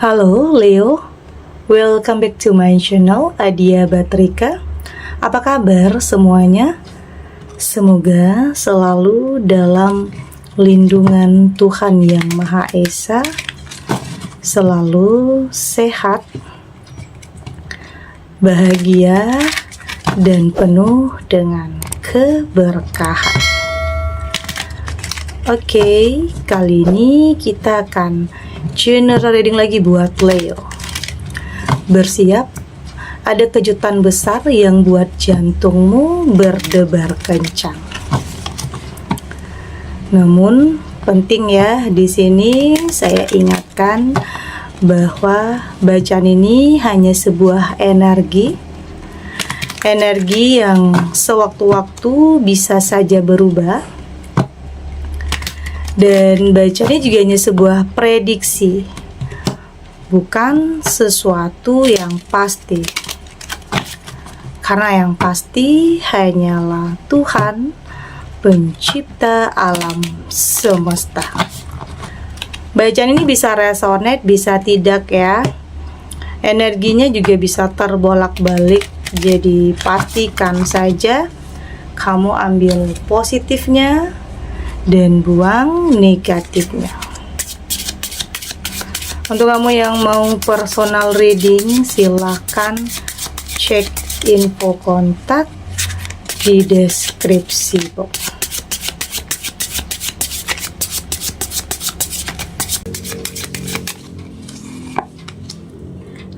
Halo Leo, welcome back to my channel Adia Batrika. Apa kabar semuanya? Semoga selalu dalam lindungan Tuhan Yang Maha Esa, selalu sehat, bahagia, dan penuh dengan keberkahan. Oke, kali ini kita akan general reading lagi buat Leo. Bersiap, ada kejutan besar yang buat jantungmu berdebar kencang. Namun penting ya, di sini saya ingatkan bahwa bacaan ini hanya sebuah energi yang sewaktu-waktu bisa saja berubah. Dan bacanya juga hanya sebuah prediksi, bukan sesuatu yang pasti. Karena yang pasti hanyalah Tuhan, pencipta alam semesta. Bacaan ini bisa resonate, bisa tidak ya. Energinya juga bisa terbolak-balik. Jadi pastikan saja kamu ambil positifnya dan buang negatifnya. Untuk kamu yang mau personal reading, silahkan cek info kontak di deskripsi box.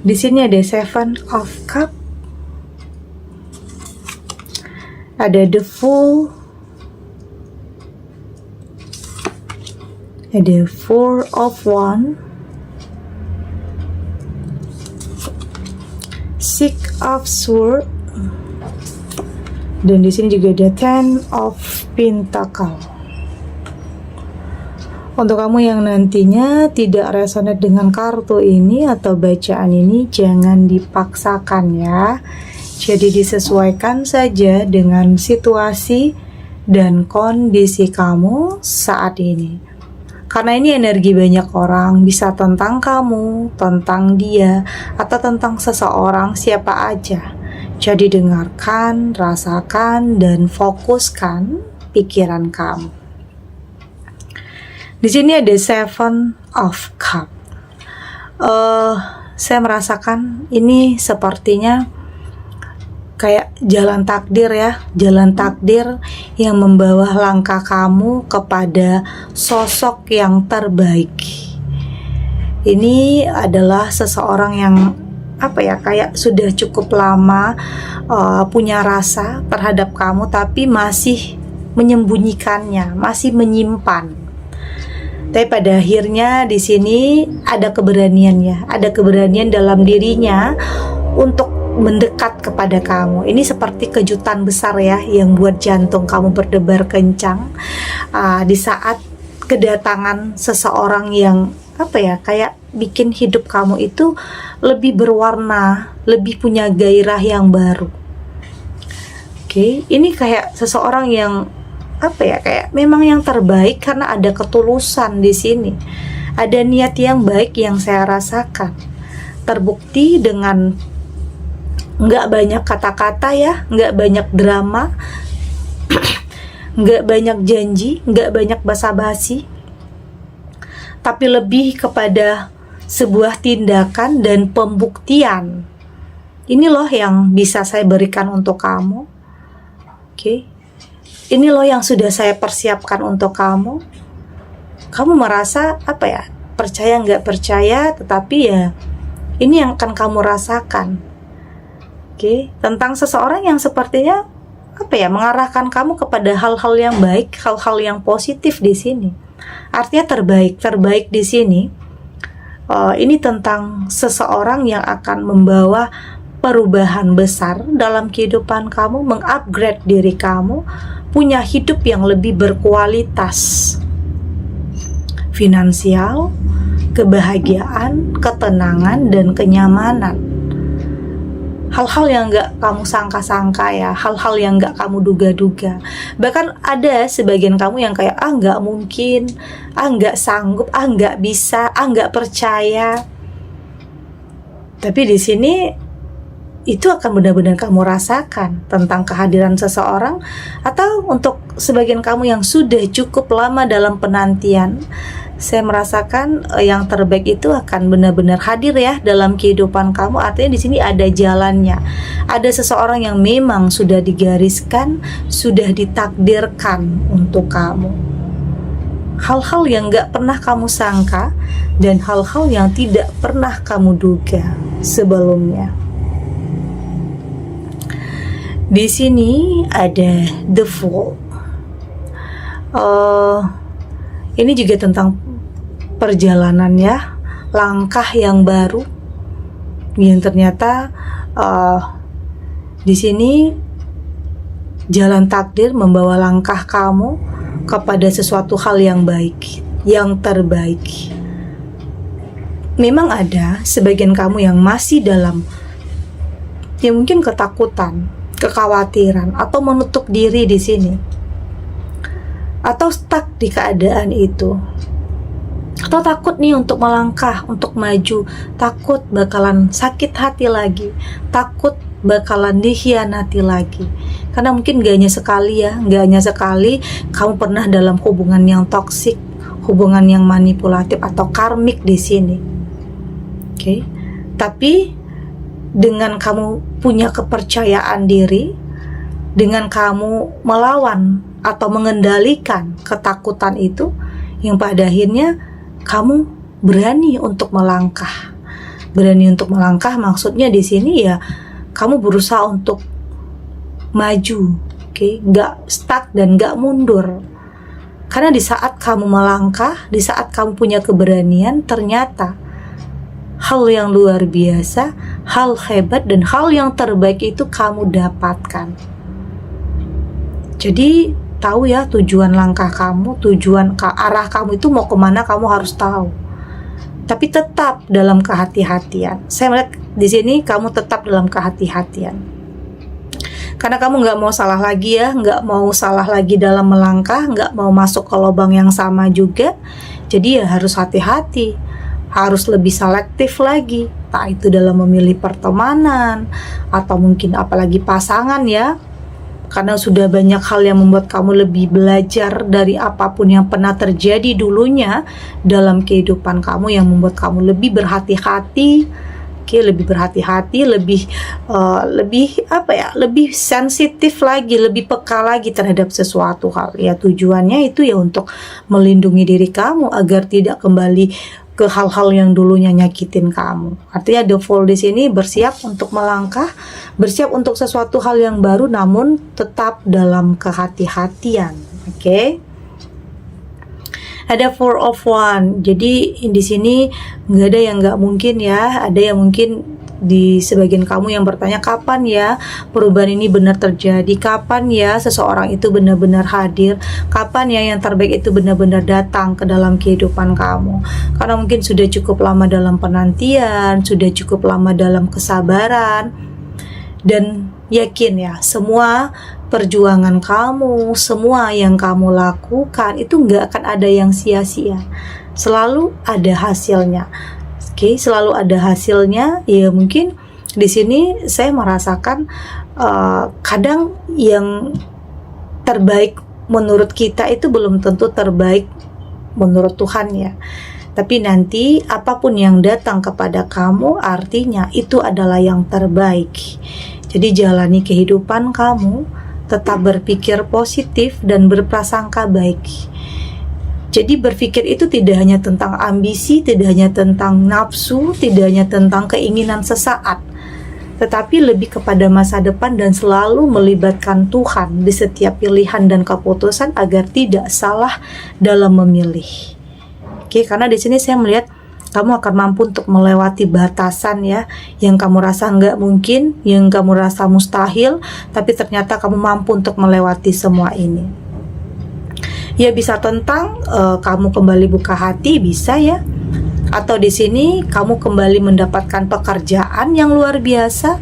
Di sini ada Seven of Cups, ada The Fool, ada Four of Wands, Six of Swords, dan di sini juga ada Ten of Pentacles. Untuk kamu yang nantinya tidak resonate dengan kartu ini atau bacaan ini, jangan dipaksakan ya. Jadi disesuaikan saja dengan situasi dan kondisi kamu saat ini. Karena ini energi banyak orang, bisa tentang kamu, tentang dia, atau tentang seseorang siapa aja. Jadi dengarkan, rasakan, dan fokuskan pikiran kamu. Di sini ada Seven of Cups. Saya merasakan ini sepertinya kayak jalan takdir ya, jalan takdir yang membawa langkah kamu kepada sosok yang terbaik. Ini adalah seseorang yang kayak sudah cukup lama punya rasa terhadap kamu, tapi masih menyembunyikannya, masih menyimpan. Tapi pada akhirnya di sini ada keberanian ya, ada keberanian dalam dirinya untuk mendekat kepada kamu. Ini seperti kejutan besar ya, yang buat jantung kamu berdebar kencang di saat kedatangan seseorang yang kayak bikin hidup kamu itu lebih berwarna, lebih punya gairah yang baru. Oke, ini kayak seseorang yang kayak memang yang terbaik karena ada ketulusan di sini. Ada niat yang baik yang saya rasakan. Terbukti dengan nggak banyak kata-kata ya, nggak banyak drama, nggak banyak janji, nggak banyak basa-basi, tapi lebih kepada sebuah tindakan dan pembuktian. Ini loh yang bisa saya berikan untuk kamu. Oke. Ini loh yang sudah saya persiapkan untuk kamu. Kamu merasa percaya nggak percaya, tetapi ya ini yang akan kamu rasakan. Tentang seseorang yang sepertinya mengarahkan kamu kepada hal-hal yang baik, hal-hal yang positif di sini. Artinya terbaik di sini. Ini tentang seseorang yang akan membawa perubahan besar dalam kehidupan kamu, mengupgrade diri kamu, punya hidup yang lebih berkualitas, finansial, kebahagiaan, ketenangan, dan kenyamanan. Hal-hal yang gak kamu sangka-sangka ya, hal-hal yang gak kamu duga-duga. Bahkan ada sebagian kamu yang kayak gak mungkin, gak sanggup, gak bisa, gak percaya. Tapi di sini itu akan benar-benar kamu rasakan tentang kehadiran seseorang, atau untuk sebagian kamu yang sudah cukup lama dalam penantian, saya merasakan yang terbaik itu akan benar-benar hadir ya dalam kehidupan kamu. Artinya di sini ada jalannya, ada seseorang yang memang sudah digariskan, sudah ditakdirkan untuk kamu. Hal-hal yang gak pernah kamu sangka dan hal-hal yang tidak pernah kamu duga sebelumnya. Di sini ada The Fool. Ini juga tentang perjalanan ya, langkah yang baru yang ternyata di sini jalan takdir membawa langkah kamu kepada sesuatu hal yang baik, yang terbaik. Memang ada sebagian kamu yang masih dalam ya mungkin ketakutan, kekhawatiran, atau menutup diri di sini, atau stuck di keadaan itu, atau takut nih untuk melangkah, untuk maju, takut bakalan sakit hati lagi, takut bakalan dikhianati lagi. Karena mungkin gak hanya sekali ya, gak hanya sekali kamu pernah dalam hubungan yang toksik, hubungan yang manipulatif atau karmik di sini. Oke. Tapi dengan kamu punya kepercayaan diri, dengan kamu melawan atau mengendalikan ketakutan itu, yang pada akhirnya kamu berani untuk melangkah. Berani untuk melangkah maksudnya di sini ya kamu berusaha untuk maju, oke, nggak stuck dan nggak mundur. Karena di saat kamu melangkah, di saat kamu punya keberanian, ternyata hal yang luar biasa, hal hebat, dan hal yang terbaik itu kamu dapatkan. Jadi tahu ya tujuan langkah kamu, tujuan ke arah kamu itu mau kemana, kamu harus tahu. Tapi tetap dalam kehati-hatian. Saya melihat di sini kamu tetap dalam kehati-hatian. Karena kamu nggak mau salah lagi ya, nggak mau salah lagi dalam melangkah, nggak mau masuk ke lubang yang sama juga. Jadi ya harus hati-hati, harus lebih selektif lagi, entah itu dalam memilih pertemanan atau mungkin apalagi pasangan ya, karena sudah banyak hal yang membuat kamu lebih belajar dari apapun yang pernah terjadi dulunya dalam kehidupan kamu, yang membuat kamu lebih berhati-hati, lebih berhati-hati, lebih sensitif lagi, lebih peka lagi terhadap sesuatu hal ya. Tujuannya itu ya untuk melindungi diri kamu agar tidak kembali ke hal-hal yang dulunya nyakitin kamu. Artinya The Fool di sini bersiap untuk melangkah, bersiap untuk sesuatu hal yang baru, namun tetap dalam kehati-hatian. Oke. Ada Four of Wands. Jadi di sini nggak ada yang nggak mungkin ya. Ada yang mungkin di sebagian kamu yang bertanya, kapan ya perubahan ini benar terjadi, kapan ya seseorang itu benar-benar hadir, kapan ya yang terbaik itu benar-benar datang ke dalam kehidupan kamu. Karena mungkin sudah cukup lama dalam penantian, sudah cukup lama dalam kesabaran, dan yakin ya semua perjuangan kamu, semua yang kamu lakukan itu nggak akan ada yang sia-sia, selalu ada hasilnya. Oke, selalu ada hasilnya. Ya mungkin di sini saya merasakan kadang yang terbaik menurut kita itu belum tentu terbaik menurut Tuhan ya. Tapi nanti apapun yang datang kepada kamu artinya itu adalah yang terbaik. Jadi jalani kehidupan kamu, tetap berpikir positif dan berprasangka baik. Jadi berpikir itu tidak hanya tentang ambisi, tidak hanya tentang nafsu, tidak hanya tentang keinginan sesaat, tetapi lebih kepada masa depan dan selalu melibatkan Tuhan di setiap pilihan dan keputusan agar tidak salah dalam memilih. Oke, karena di sini saya melihat kamu akan mampu untuk melewati batasan ya, yang kamu rasa nggak mungkin, yang kamu rasa mustahil, tapi ternyata kamu mampu untuk melewati semua ini. Ya bisa tentang kamu kembali buka hati, bisa ya. Atau di sini kamu kembali mendapatkan pekerjaan yang luar biasa.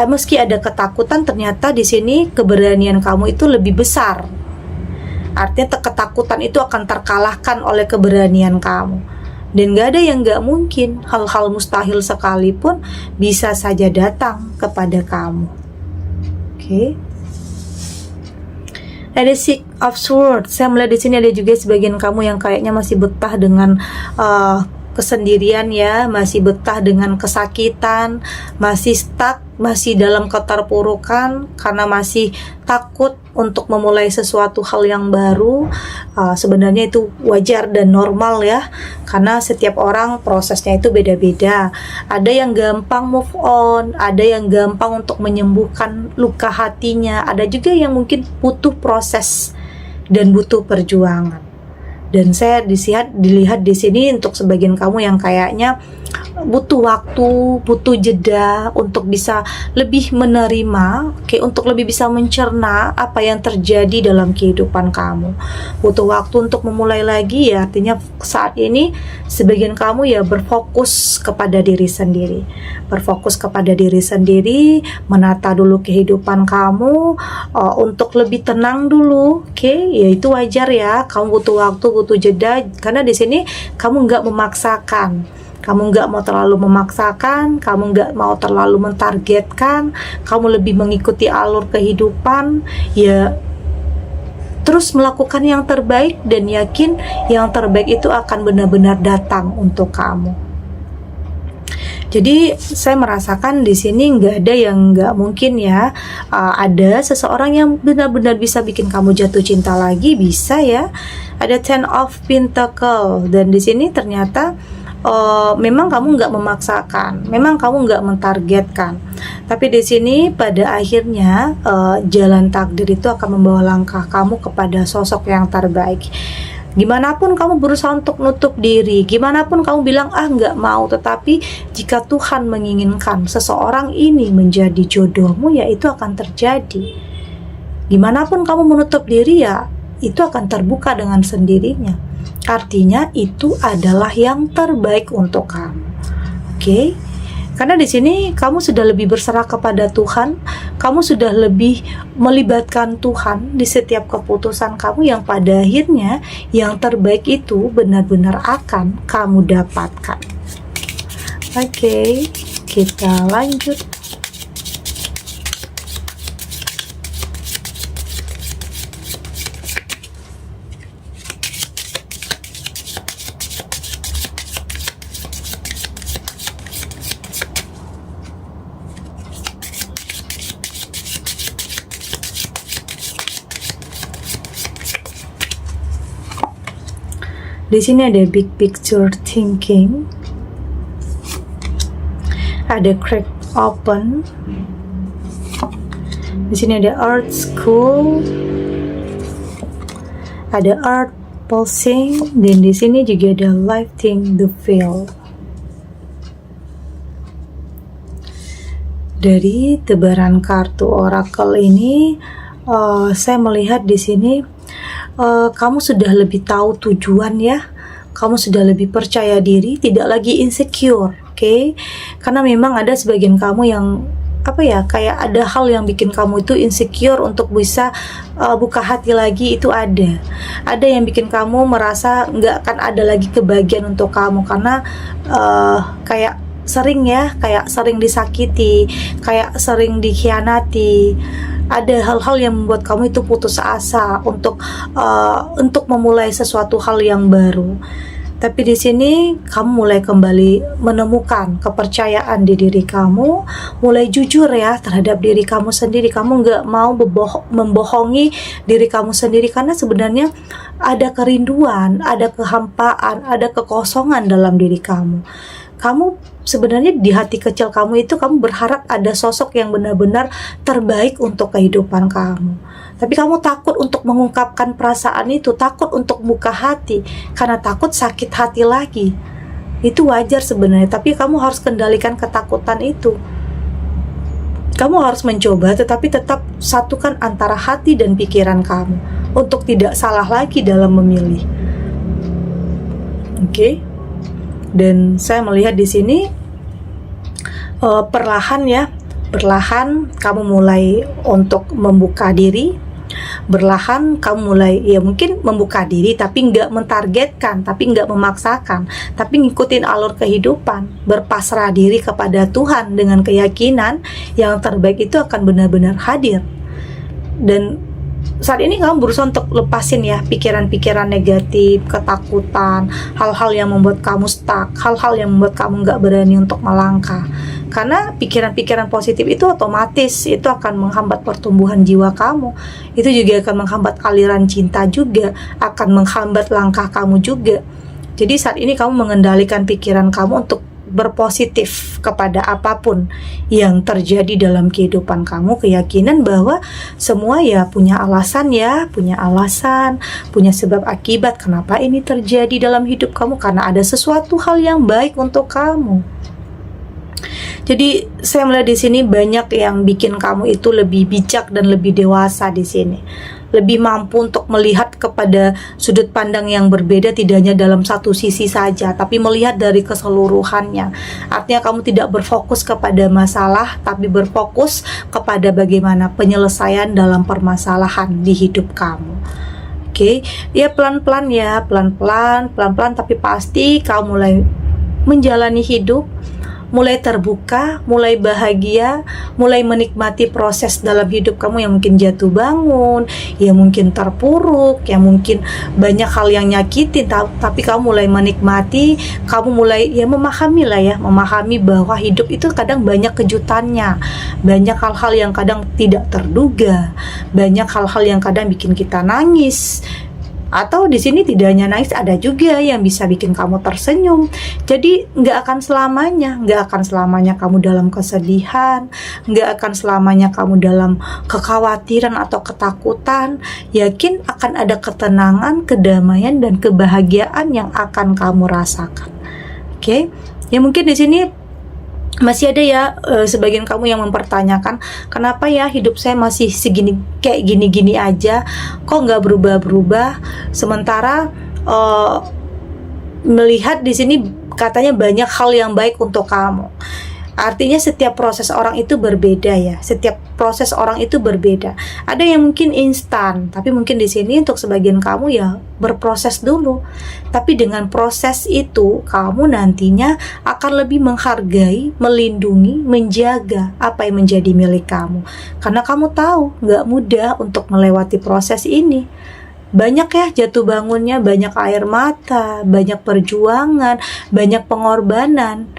Meski ada ketakutan, ternyata di sini keberanian kamu itu lebih besar. Artinya ketakutan itu akan terkalahkan oleh keberanian kamu. Dan gak ada yang gak mungkin, hal-hal mustahil sekalipun bisa saja datang kepada kamu. Oke. Ada Six of Swords. Saya melihat di sini ada juga sebagian kamu yang kayaknya masih betah dengan kesendirian ya, masih betah dengan kesakitan, masih stuck, masih dalam keterpurukan karena masih takut untuk memulai sesuatu hal yang baru. Sebenarnya itu wajar dan normal ya, karena setiap orang prosesnya itu beda-beda. Ada yang gampang move on, ada yang gampang untuk menyembuhkan luka hatinya, ada juga yang mungkin butuh proses dan butuh perjuangan. Dan saya dilihat di sini untuk sebagian kamu yang kayaknya butuh waktu, butuh jeda untuk bisa lebih menerima, untuk lebih bisa mencerna apa yang terjadi dalam kehidupan kamu. Butuh waktu untuk memulai lagi ya, artinya saat ini sebagian kamu ya berfokus kepada diri sendiri. Berfokus kepada diri sendiri, menata dulu kehidupan kamu, untuk lebih tenang dulu, ya itu wajar ya. Kamu butuh waktu, butuh jeda, karena di sini kamu nggak memaksakan. Kamu nggak mau terlalu memaksakan, kamu nggak mau terlalu mentargetkan, kamu lebih mengikuti alur kehidupan, ya terus melakukan yang terbaik dan yakin yang terbaik itu akan benar-benar datang untuk kamu. Jadi saya merasakan di sini nggak ada yang nggak mungkin ya. Ada seseorang yang benar-benar bisa bikin kamu jatuh cinta lagi, bisa ya. Ada Ten of Pentacle dan di sini ternyata memang kamu nggak memaksakan, memang kamu nggak mentargetkan, tapi di sini pada akhirnya jalan takdir itu akan membawa langkah kamu kepada sosok yang terbaik. Gimana pun kamu berusaha untuk nutup diri, gimana pun kamu bilang nggak mau, tetapi jika Tuhan menginginkan seseorang ini menjadi jodohmu, ya itu akan terjadi. Gimana pun kamu menutup diri, ya itu akan terbuka dengan sendirinya. Artinya itu adalah yang terbaik untuk kamu. Oke? Karena di sini kamu sudah lebih berserah kepada Tuhan, kamu sudah lebih melibatkan Tuhan di setiap keputusan kamu yang pada akhirnya yang terbaik itu benar-benar akan kamu dapatkan. Oke, kita lanjut. Di sini ada big picture thinking, ada crack open, di sini ada art school, ada art pulsing, dan di sini juga ada lighting the field. Dari tebaran kartu oracle ini, saya melihat di sini kamu sudah lebih tahu tujuan ya, kamu sudah lebih percaya diri, tidak lagi insecure, oke? Karena memang ada sebagian kamu yang kayak ada hal yang bikin kamu itu insecure untuk bisa buka hati lagi, itu ada yang bikin kamu merasa nggak akan ada lagi kebahagiaan untuk kamu karena kayak sering disakiti, kayak sering dikhianati. Ada hal-hal yang membuat kamu itu putus asa untuk memulai sesuatu hal yang baru. Tapi di sini kamu mulai kembali menemukan kepercayaan di diri kamu, mulai jujur ya terhadap diri kamu sendiri. Kamu nggak mau membohongi diri kamu sendiri karena sebenarnya ada kerinduan, ada kehampaan, ada kekosongan dalam diri kamu. Kamu sebenarnya di hati kecil kamu itu kamu berharap ada sosok yang benar-benar terbaik untuk kehidupan kamu. Tapi kamu takut untuk mengungkapkan perasaan itu, takut untuk buka hati karena takut sakit hati lagi. Itu wajar sebenarnya, tapi kamu harus kendalikan ketakutan itu. Kamu harus mencoba tetapi tetap satukan antara hati dan pikiran kamu untuk tidak salah lagi dalam memilih. Oke? Dan saya melihat di sini perlahan kamu mulai untuk membuka diri, berlahan kamu mulai ya mungkin membuka diri, tapi nggak mentargetkan, tapi nggak memaksakan, tapi ngikutin alur kehidupan, berpasrah diri kepada Tuhan dengan keyakinan yang terbaik itu akan benar-benar hadir. Dan saat ini kamu berusaha untuk lepasin ya pikiran-pikiran negatif, ketakutan, hal-hal yang membuat kamu stuck, hal-hal yang membuat kamu nggak berani untuk melangkah. Karena pikiran-pikiran positif itu otomatis itu akan menghambat pertumbuhan jiwa kamu. Itu juga akan menghambat aliran cinta juga, akan menghambat langkah kamu juga. Jadi saat ini kamu mengendalikan pikiran kamu untuk berpositif kepada apapun yang terjadi dalam kehidupan kamu, keyakinan bahwa semua ya punya alasan, punya sebab akibat kenapa ini terjadi dalam hidup kamu, karena ada sesuatu hal yang baik untuk kamu. Jadi saya melihat di sini banyak yang bikin kamu itu lebih bijak dan lebih dewasa di sini. Lebih mampu untuk melihat kepada sudut pandang yang berbeda, tidak hanya dalam satu sisi saja, tapi melihat dari keseluruhannya. Artinya kamu tidak berfokus kepada masalah, tapi berfokus kepada bagaimana penyelesaian dalam permasalahan di hidup kamu. Oke, ya pelan-pelan, tapi pasti kamu mulai menjalani hidup, mulai terbuka, mulai bahagia, mulai menikmati proses dalam hidup kamu yang mungkin jatuh bangun, yang mungkin terpuruk, yang mungkin banyak hal yang nyakitin, tapi kamu mulai menikmati, kamu mulai ya memahami bahwa hidup itu kadang banyak kejutannya, banyak hal-hal yang kadang tidak terduga, banyak hal-hal yang kadang bikin kita nangis. Atau di sini tidak hanya nangis, ada juga yang bisa bikin kamu tersenyum. Jadi nggak akan selamanya kamu dalam kesedihan, nggak akan selamanya kamu dalam kekhawatiran atau ketakutan. Yakin akan ada ketenangan, kedamaian, dan kebahagiaan yang akan kamu rasakan. Oke, ya mungkin di sini masih ada ya sebagian kamu yang mempertanyakan, kenapa ya hidup saya masih kayak gini-gini aja, kok nggak berubah-berubah, sementara melihat di sini katanya banyak hal yang baik untuk kamu. Artinya setiap proses orang itu berbeda ya. Setiap proses orang itu berbeda. Ada yang mungkin instan, tapi mungkin di sini untuk sebagian kamu ya berproses dulu. Tapi dengan proses itu kamu nantinya akan lebih menghargai, melindungi, menjaga apa yang menjadi milik kamu. Karena kamu tahu nggak mudah untuk melewati proses ini. Banyak ya jatuh bangunnya, banyak air mata, banyak perjuangan, banyak pengorbanan,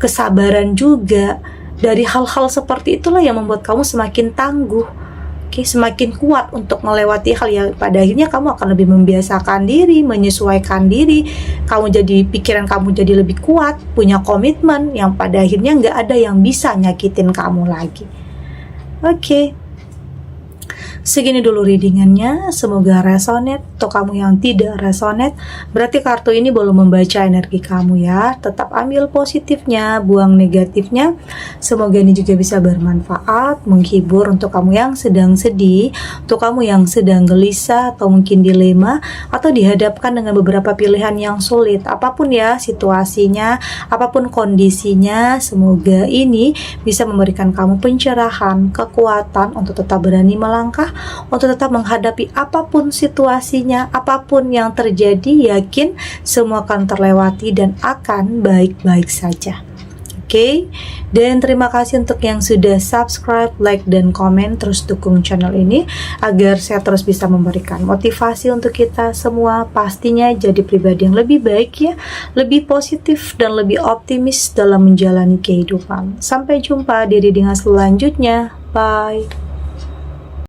kesabaran juga. Dari hal-hal seperti itulah yang membuat kamu semakin tangguh, semakin kuat untuk melewati hal yang pada akhirnya kamu akan lebih membiasakan diri, menyesuaikan diri. Pikiran kamu jadi lebih kuat, punya komitmen yang pada akhirnya nggak ada yang bisa nyakitin kamu lagi. Oke. Segini dulu readingannya, semoga resonate. Untuk kamu yang tidak resonate, berarti kartu ini belum membaca energi kamu ya. Tetap ambil positifnya, buang negatifnya. Semoga ini juga bisa bermanfaat, menghibur untuk kamu yang sedang sedih, untuk kamu yang sedang gelisah atau mungkin dilema, atau dihadapkan dengan beberapa pilihan yang sulit. Apapun ya situasinya, apapun kondisinya, semoga ini bisa memberikan kamu pencerahan, kekuatan untuk tetap berani melangkah, untuk tetap menghadapi apapun situasinya, apapun yang terjadi. Yakin semua akan terlewati dan akan baik-baik saja. Oke, dan terima kasih untuk yang sudah subscribe, like, dan komen. Terus dukung channel ini agar saya terus bisa memberikan motivasi untuk kita semua, pastinya jadi pribadi yang lebih baik ya, lebih positif dan lebih optimis dalam menjalani kehidupan. Sampai jumpa di readingan selanjutnya. Bye.